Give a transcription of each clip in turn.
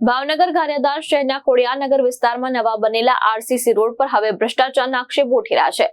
ભાવનગર ગારિયાધાર શહેરના ખોડિયારનગર વિસ્તારમાં નવા બનેલા આરસીસી રોડ પર હવે ભ્રષ્ટાચારના આક્ષેપો ઉઠી રહ્યા છે।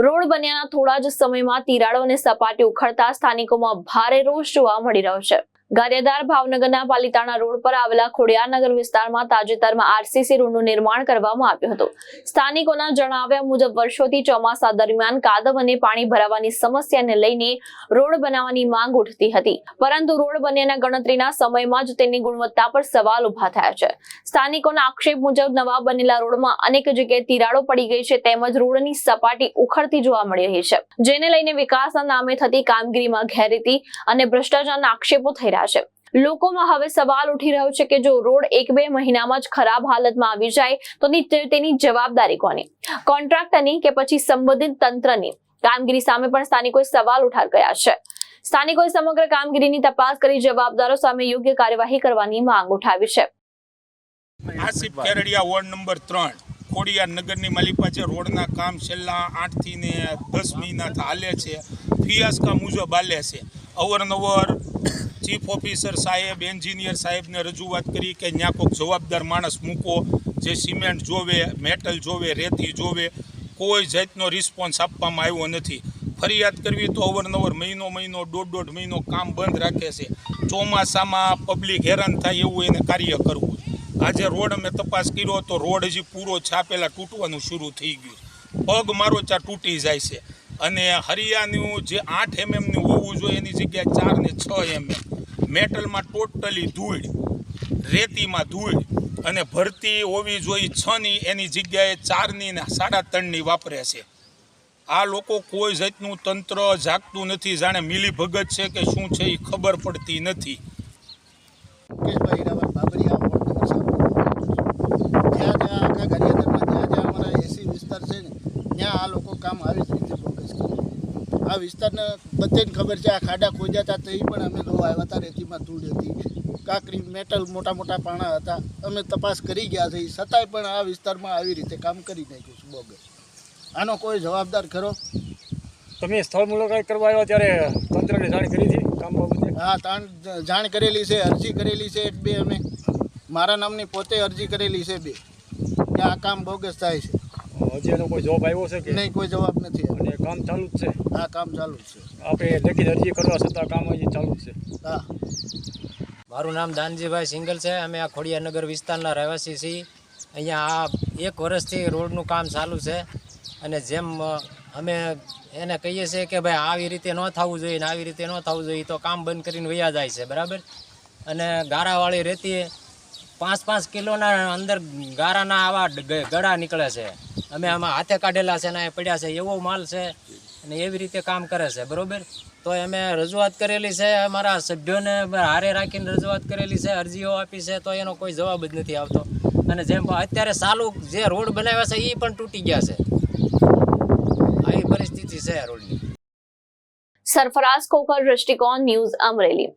રોડ બન્યાના થોડા જ સમયમાં તિરાડો અને સપાટી ઉખડતા સ્થાનિકોમાં ભારે રોષ જોવા મળી રહ્યો છે। ગારિયાધાર ભાવનગરના પાલિતાણા રોડ પર આવેલા ખોડિયારનગર વિસ્તારમાં તાજેતરમાં આરસીસી રોડનું નિર્માણ કરવામાં આવ્યું હતું। સ્થાનિકોના જણાવ્યા મુજબ વર્ષોથી ચોમાસા દરમિયાન કાદવ અને પાણી ભરાવાની સમસ્યાને લઈને રોડ બનાવવાની માંગ ઉઠતી હતી, પરંતુ રોડ બન્યાના ગણતરીના સમયમાં જ તેની ગુણવત્તા પર સવાલ ઉભા થયા છે। સ્થાનિકોના આક્ષેપ મુજબ નવા બનેલા રોડમાં અનેક જગ્યાએ તિરાડો પડી ગઈ છે, તેમજ રોડની સપાટી ઉખડતી જોવા મળી રહી છે, જેને લઈને વિકાસના નામે થતી કામગીરીમાં ગેરરીતિ અને ભ્રષ્ટાચારના આક્ષેપો થઈ રહ્યા છે। લોકોમાં હવે સવાલ ઉઠી રહ્યો છે કે જો રોડ 1-2 મહિનામાં જ ખરાબ હાલતમાં આવી જાય તો તેની જવાબદારી કોની? કોન્ટ્રાક્ટરની કે પછી સંબંધિત તંત્રની? કામગીરી સામે પણ સ્થાનિકોએ સવાલ ઉઠાવી ગયા છે। સ્થાનિકોએ સમગ્ર કામગીરીની તપાસ કરી જવાબદારો સામે યોગ્ય કાર્યવાહી કરવાની માંગ ઉઠાવી છે। આસિફ કેરડિયા વોર્ડ નંબર 3 ખોડિયારનગરની માલિપા છે। રોડના કામ છેલ્લા 8 થી 10 મહિનાથી હાલે છે। ફિયાસ્કા મુજબ હાલે છે। અવારનવાર ચીફ ઓફિસર સાહેબ, એન્જિનિયર સાહેબને રજૂઆત કરી કે ત્યાં કોઈક જવાબદાર માણસ મૂકો, જે સિમેન્ટ જોવે, મેટલ જોવે, રેતી જોવે, કોઈ જાતનો રિસ્પોન્સ આપવામાં આવ્યો નથી। ફરિયાદ કરવી તો અવારનવાર મહિનો, દોઢ મહિનો કામ બંધ રાખે છે। ચોમાસામાં પબ્લિક હેરાન થાય એવું એને કાર્ય કરવું। આજે રોડ અમે તપાસ કર્યો તો રોડ હજી પૂરો છાપેલા તૂટવાનું શરૂ થઈ ગયું। પગ મારો ચા તૂટી જાય છે અને હરિયાનું જે 8 mmનું હોવું જોઈએ એની જગ્યાએ 4 ને 6 mm। મેટલમાં ટોટલી ધૂળ, રેતીમાં ધૂળ અને ભરતી હોવી જોઈએ 6ની એની જગ્યાએ 4ની ને 3.5ની વાપરે છે। આ લોકો કોઈ જાતનું તંત્ર જાગતું નથી, જાણે મિલી ભગત છે કે શું છે એ ખબર પડતી નથી। આ લોકો કામ આવી જ રીતે ફોકસ કરે। આ વિસ્તારને બધાને ખબર છે, આ ખાડા ખોદ્યા હતા તો એ પણ અમે જોવા આવ્યા હતા। રેતીમાં ધૂળ હતી, કાંકરી, મેટલ, મોટા પાણા હતા। અમે તપાસ કરી ગયા છે, છતાંય પણ આ વિસ્તારમાં આવી રીતે કામ કરી નાખ્યું છે બોગસ। આનો કોઈ જવાબદાર ખરો? તમે સ્થળ મુલાકાત કરવા આવ્યા ત્યારે તંત્રને જાણ કરી હતી કામ બાબતે? હા, જાણ કરેલી છે, અરજી કરેલી છે 1-2। અમે મારા નામની પોતે અરજી કરેલી છે 2 કે આ કામ બોગસ થાય છે। હજી એનો કોઈ જવાબ આવ્યો છે કે નહીં? કોઈ જવાબ નથી। અને કામ ચાલુ જ છે? હા, કામ ચાલુ જ છે। આપણે લેખિત અરજી કરવા છતાં કામ હજી ચાલુ જ છે? હા। મારું નામ દાનજીભાઈ સિંગલ છે। અમે આ ખોડિયારનગર વિસ્તારના રહેવાસી છીએ। અહીંયા આ 1 વર્ષથી રોડનું કામ ચાલુ છે અને જેમ અમે એને કહીએ છીએ કે ભાઈ આવી રીતે ન થવું જોઈએ ને આવી રીતે ન થવું જોઈએ તો કામ બંધ કરીને વયા જાય છે, બરાબર। અને ગારાવાળી રેતી 5-5 કિલોના અંદર ગારાના આવા ગળા નીકળે છે। અમે આમાં હાથે કાઢેલા છે ને એ પડ્યા છે, એવો માલ છે અને એવી રીતે કામ કરે છે, બરાબર। તો અમે રજૂઆત કરેલી છે, અમારા સભ્યોને હારે રાખીને રજૂઆત કરેલી છે, અરજીઓ આપી છે, તો એનો કોઈ જવાબ જ નથી આવતો। અને જેમ અત્યારે ચાલુ જે રોડ બનાવ્યા છે એ પણ તૂટી ગયા છે। આવી પરિસ્થિતિ છે રોડની। સરફરાઝ ખોખર, દ્રષ્ટિકોણ ન્યૂઝ, અમરેલી।